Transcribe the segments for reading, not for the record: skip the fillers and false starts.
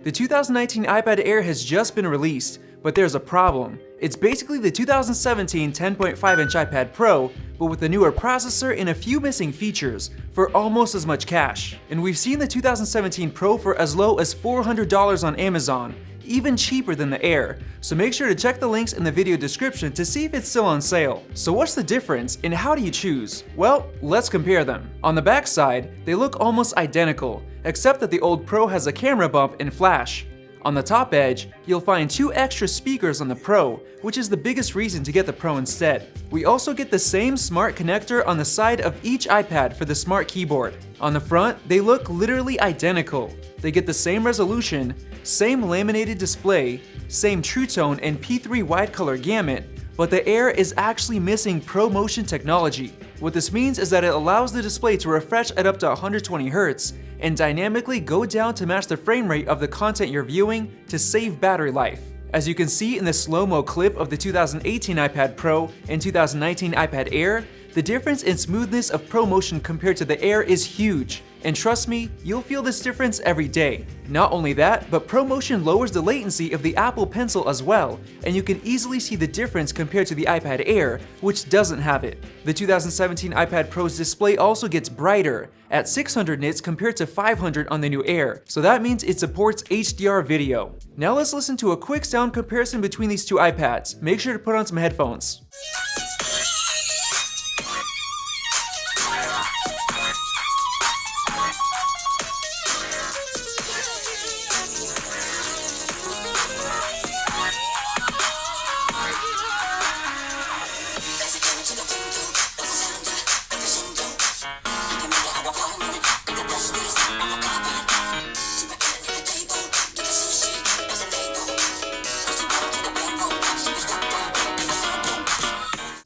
The 2019 iPad Air has just been released, but there's a problem. It's basically the 2017 10.5-inch iPad Pro, but with a newer processor and a few missing features, for almost as much cash. And we've seen the 2017 Pro for as low as $400 on Amazon, even cheaper than the Air, so make sure to check the links in the video description to see if it's still on sale. So what's the difference and how do you choose? Well, let's compare them. On the back side, they look almost identical, except that the old Pro has a camera bump and flash. On the top edge, you'll find 2 extra speakers on the Pro, which is the biggest reason to get the Pro instead. We also get the same smart connector on the side of each iPad for the smart keyboard. On the front, they look literally identical. They get the same resolution, same laminated display, same True Tone and P3 wide color gamut, but the Air is actually missing ProMotion technology. What this means is that it allows the display to refresh at up to 120 Hz and dynamically go down to match the frame rate of the content you're viewing to save battery life. As you can see in the slow-mo clip of the 2018 iPad Pro and 2019 iPad Air, the difference in smoothness of ProMotion compared to the Air is huge. And trust me, you'll feel this difference every day. Not only that, but ProMotion lowers the latency of the Apple Pencil as well, and you can easily see the difference compared to the iPad Air, which doesn't have it. The 2017 iPad Pro's display also gets brighter, at 600 nits compared to 500 on the new Air, so that means it supports HDR video. Now let's listen to a quick sound comparison between these two iPads. Make sure to put on some headphones.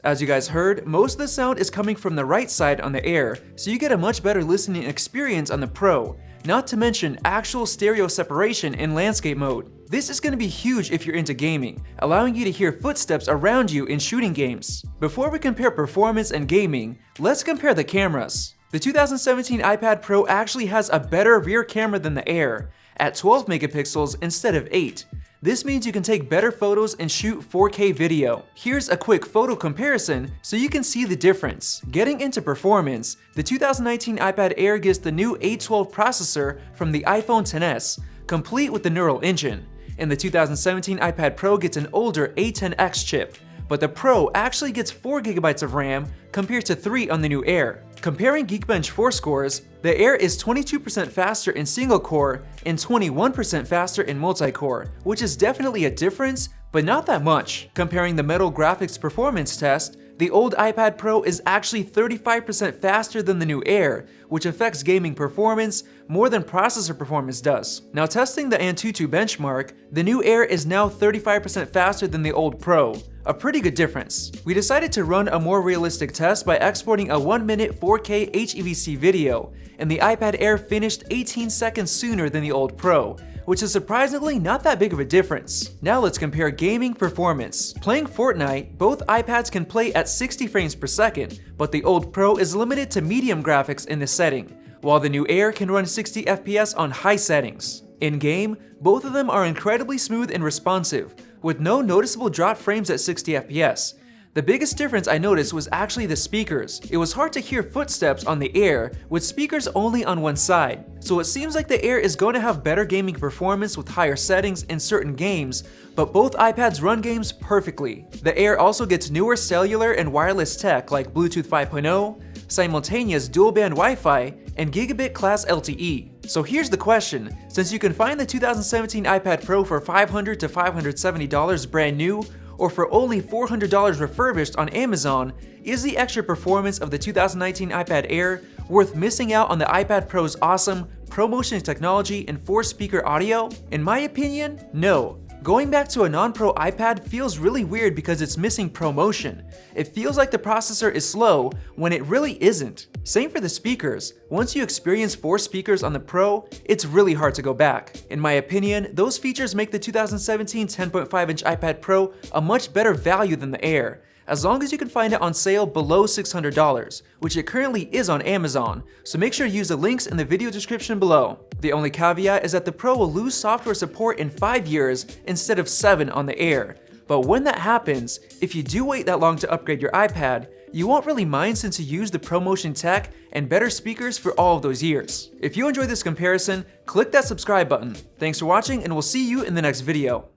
As you guys heard, most of the sound is coming from the right side on the Air, so you get a much better listening experience on the Pro, not to mention actual stereo separation in landscape mode. This is going to be huge if you're into gaming, allowing you to hear footsteps around you in shooting games. Before we compare performance and gaming, let's compare the cameras. The 2017 iPad Pro actually has a better rear camera than the Air, at 12 megapixels instead of 8. This means you can take better photos and shoot 4K video. Here's a quick photo comparison so you can see the difference. Getting into performance, the 2019 iPad Air gets the new A12 processor from the iPhone XS, complete with the neural engine, and the 2017 iPad Pro gets an older A10X chip, but the Pro actually gets 4GB of RAM compared to 3 on the new Air. Comparing Geekbench 4 scores, the Air is 22% faster in single-core and 21% faster in multi-core, which is definitely a difference, but not that much. Comparing the Metal Graphics performance test, the old iPad Pro is actually 35% faster than the new Air, which affects gaming performance more than processor performance does. Now testing the Antutu benchmark, the new Air is now 35% faster than the old Pro. A pretty good difference. We decided to run a more realistic test by exporting a 1-minute 4K HEVC video, and the iPad Air finished 18 seconds sooner than the old Pro, which is surprisingly not that big of a difference. Now let's compare gaming performance. Playing Fortnite, both iPads can play at 60 frames per second, but the old Pro is limited to medium graphics in this setting, while the new Air can run 60 FPS on high settings. In-game, both of them are incredibly smooth and responsive, with no noticeable drop frames at 60 FPS. The biggest difference I noticed was actually the speakers. It was hard to hear footsteps on the Air with speakers only on one side, so it seems like the Air is going to have better gaming performance with higher settings in certain games, but both iPads run games perfectly. The Air also gets newer cellular and wireless tech like Bluetooth 5.0, simultaneous dual-band Wi-Fi, and gigabit class LTE. So here's the question, since you can find the 2017 iPad Pro for $500 to $570 brand new, or for only $400 refurbished on Amazon, is the extra performance of the 2019 iPad Air worth missing out on the iPad Pro's awesome ProMotion technology and 4-speaker audio? In my opinion, no. Going back to a non-Pro iPad feels really weird because it's missing ProMotion. It feels like the processor is slow when it really isn't. Same for the speakers. Once you experience 4 speakers on the Pro, it's really hard to go back. In my opinion, those features make the 2017 10.5-inch iPad Pro a much better value than the Air. as long as you can find it on sale below $600, which it currently is on Amazon, so make sure to use the links in the video description below. The only caveat is that the Pro will lose software support in 5 years instead of 7 on the Air. But when that happens, if you do wait that long to upgrade your iPad, you won't really mind since you use the ProMotion tech and better speakers for all of those years. If you enjoyed this comparison, click that subscribe button. Thanks for watching, and we'll see you in the next video.